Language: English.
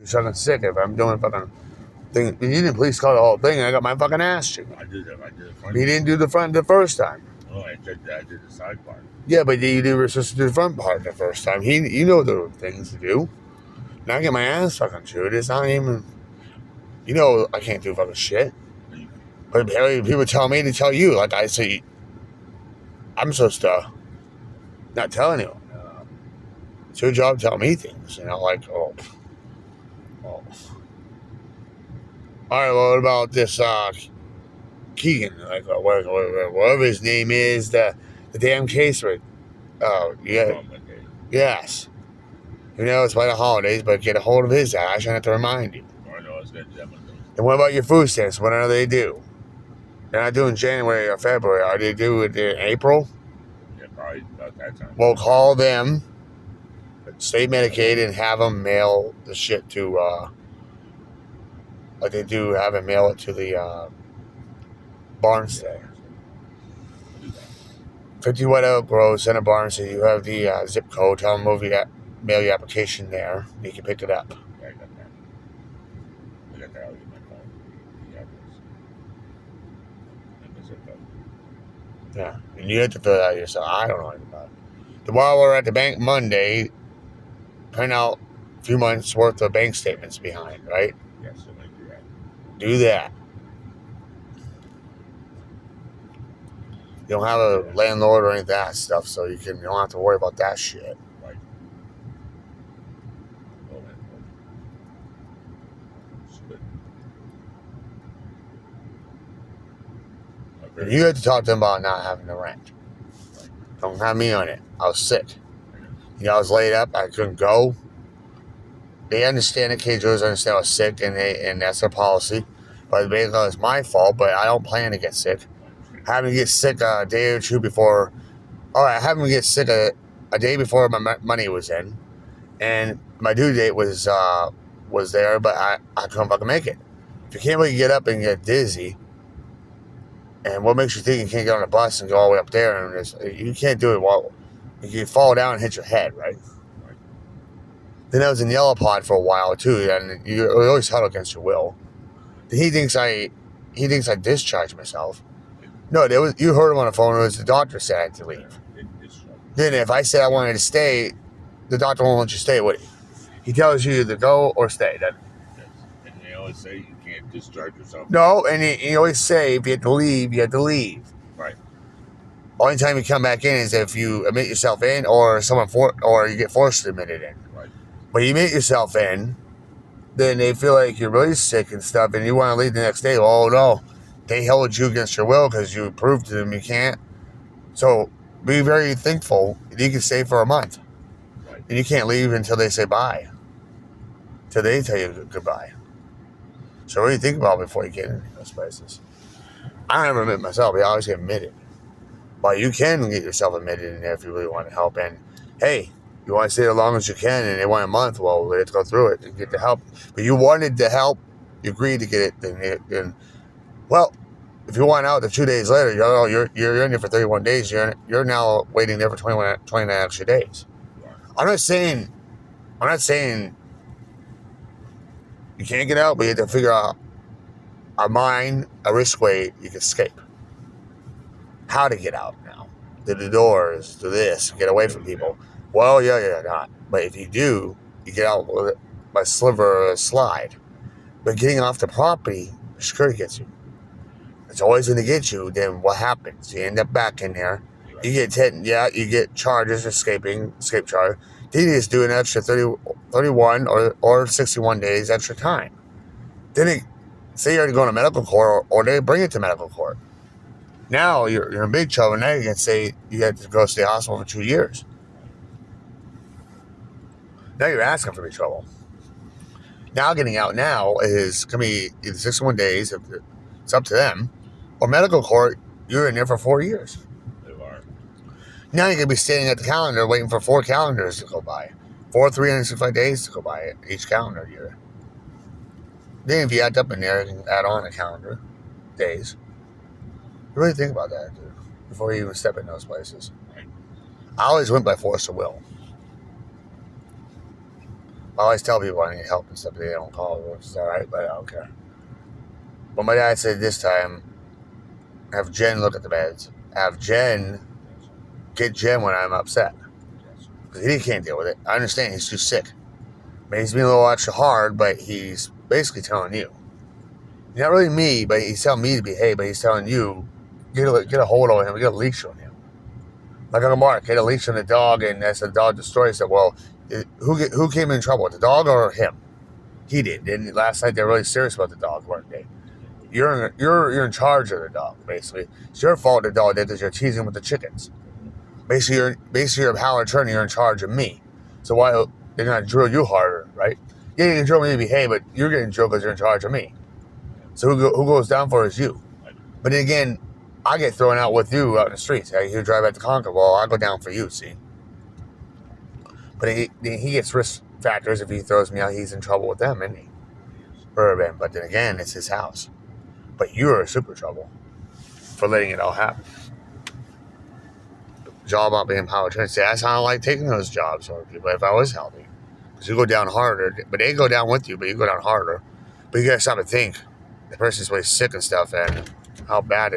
He's fucking sick if I'm doing fucking thing. You didn't police call the whole thing. And I got my fucking ass chewed. I did the front. You didn't do the front the first time. Oh, I did the side part. Yeah, but you were supposed to do the front part the first time. You know the things to do. Now I get my ass fucking chewed. It's not even. You know I can't do fucking shit. But apparently people tell me to tell you. Like I say, I'm supposed to not tell anyone. It's your job to tell me things. You know, like, oh. All right, well, what about this Keegan? Like, whatever his name is, the damn case with. Oh, yeah. Yes. You know, it's by the holidays, but get a hold of his ass. I shouldn't have to remind you. I know, it's good. And what about your food stamps? What are they due? They're not doing January or February. Are they due in April? Yeah, probably about that time. Well, call them, stay medicated, and have them mail the shit to, like they do, have them mail it to the Barnes there. 50 White Oak Road, Center Barnes. So you have the zip code. Tell them mail your application there. You can pick it up. Yeah, I got that. I got that out of my phone. Yeah, and you have to fill it out yourself. I don't know anything about it. While we're at the bank Monday, print out a few months worth of bank statements behind, right? Yes, I might do that. Do that. You don't have a landlord or any of that stuff, so you don't have to worry about that shit. Right. And you have to talk to them about not having the rent. Right. Don't have me on it. I was sick. You know, I was laid up. I couldn't go. They understand it. KJOs understand I was sick, and that's their policy. But basically, it's my fault, but I don't plan to get sick. Having to get sick a day or two before, having to get sick a day before my money was in, and my due date was there, but I couldn't fucking make it. If you can't really get up and get dizzy, and what makes you think you can't get on a bus and go all the way up there, and you can't do it while you fall down and hit your head, right? Then I was in Yellow Pod for a while too, and you always huddle against your will. He thinks I discharged myself. No, you heard him on the phone. It was the doctor said I had to leave. Then if I said I wanted to stay, the doctor won't let you stay, would he? He tells you either go or stay. And they always say you can't discharge yourself. No, and he always say if you have to leave, you have to leave. Right. Only time you come back in is if you admit yourself in, or or you get forced to admit it in. Right. But you admit yourself in, then they feel like you're really sick and stuff, and you want to leave the next day. Oh no. They held you against your will because you proved to them you can't. So be very thankful you can stay for a month. Right. And you can't leave until they say bye. Till they tell you goodbye. So what do you think about before you get in those places? I never admit myself, but I always get admitted. But you can get yourself admitted in there if you really want to help. And hey, you want to stay as long as you can and they want a month, well, let's go through it and get the help. But you wanted the help, you agreed to get it, then well, if you want out, the 2 days later, you're in there for 31 days. You're now waiting there for 29 extra days. I'm not saying you can't get out, but you have to figure out a risk way you can escape. How to get out now? To the doors, to this, get away from people. Well, yeah, not. But if you do, you get out by sliver or a slide. But getting off the property, security gets you. It's always going to get you. Then what happens? You end up back in there. You get you get charges, escape charge. Then you just do an extra 31 or 61 days extra time. Then say you're going to medical court, or they bring it to medical court. Now you're in big trouble. Now you can say you had to go to the hospital for 2 years. Now you're asking for big trouble. Now getting out now is going to be either 61 days. It's up to them. Or medical court, you're in there for 4 years. They are. Now you're going to be standing at the calendar waiting for 4 calendars to go by. 365 days to go by each calendar year. Then if you add up in there, you can add on a calendar days. You really think about that, dude, before you even step in those places. I always went by force of will. I always tell people I need help and stuff, but they don't call, which is alright, but I don't care. But my dad said this time, have Jen look at the meds. Have Jen get Jen when I'm upset. Because he can't deal with it. I understand he's too sick. Maybe he's being a little extra hard, but he's basically telling you. Not really me, but he's telling me to behave, but he's telling you, get a hold on him, get a leash on him. Like Uncle Mark, get a leash on the dog, and as the dog destroys it, well, who came in trouble, the dog or him? He did. Didn't last night they were really serious about the dog, weren't they? You're in charge of the dog, basically. It's your fault the dog did because you're teasing with the chickens. Basically you're a power attorney, you're in charge of me. So why they're gonna drill you harder, right? Yeah, you can drill me to behave, but you're getting drilled because you're in charge of me. So who goes down for is you. But then again, I get thrown out with you out in the streets. You drive back to Concord. Well, I go down for you, see. But he gets risk factors if he throws me out. He's in trouble with them, isn't he? Urban. But then again, it's his house. But you're in super trouble for letting it all happen. Job not being power attorney. See, that's how I like taking those jobs over people if I was healthy. Because you go down harder. But they go down with you, but you go down harder. But you gotta stop and think. The person's really sick and stuff, and how bad it is.